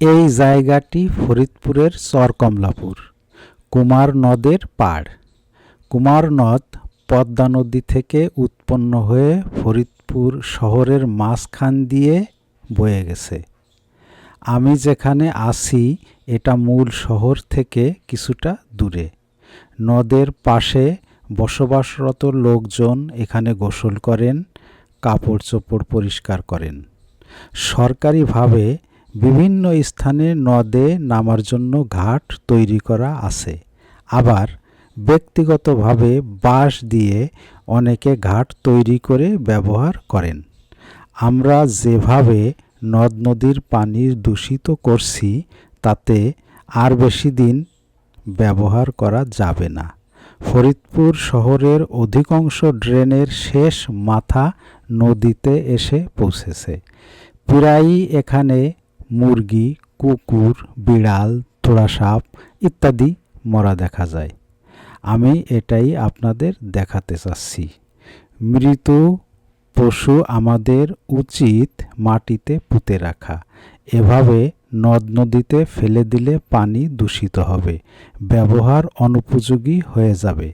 এই জায়গাটি ফরিদপুরের চরকমলাপুর কুমার নদের পাড়। কুমার নদ পদ্মা নদী থেকে উৎপন্ন হয়ে ফরিদপুর শহরের মাঝখান দিয়ে বয়ে গেছে। আমি যেখানে আছি এটা মূল শহর থেকে কিছুটা দূরে। নদের পাশে বসবাসরত লোকজন এখানে গোসল করেন, কাপড় চোপড় পরিষ্কার করেন। সরকারিভাবে বিভিন্ন স্থানে নদে নামার জন্য ঘাট তৈরি করা আছে। আবার ব্যক্তিগতভাবে বাঁশ দিয়ে অনেকে ঘাট তৈরি করে ব্যবহার করেন। আমরা যেভাবে নদ নদীর পানি দূষিত করছি তাতে আর বেশি দিন ব্যবহার করা যাবে না। ফরিদপুর শহরের অধিকাংশ ড্রেনের শেষ মাথা নদীতে এসে পৌঁছেছে। প্রায়ই এখানে মুরগি, কুকুর, বিড়াল, তোড়া সাপ ইত্যাদি মরা দেখা যায়। আমি এটাই আপনাদের দেখাতে চাচ্ছি। মৃত পশু আমাদের উচিত মাটিতে পুঁতে রাখা। এভাবে নদ নদীতে ফেলে দিলে পানি দূষিত হবে, ব্যবহার অনুপযোগী হয়ে যাবে,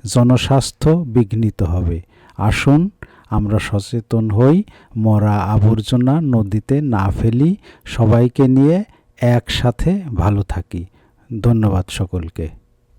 জনস্বাস্থ্য বিঘ্নিত হবে। আসুন আমরা সচেতন হই, মরা আবর্জনা নদীতে না ফেলি, সবাইকে নিয়ে একসাথে ভালো থাকি। ধন্যবাদ সকলকে।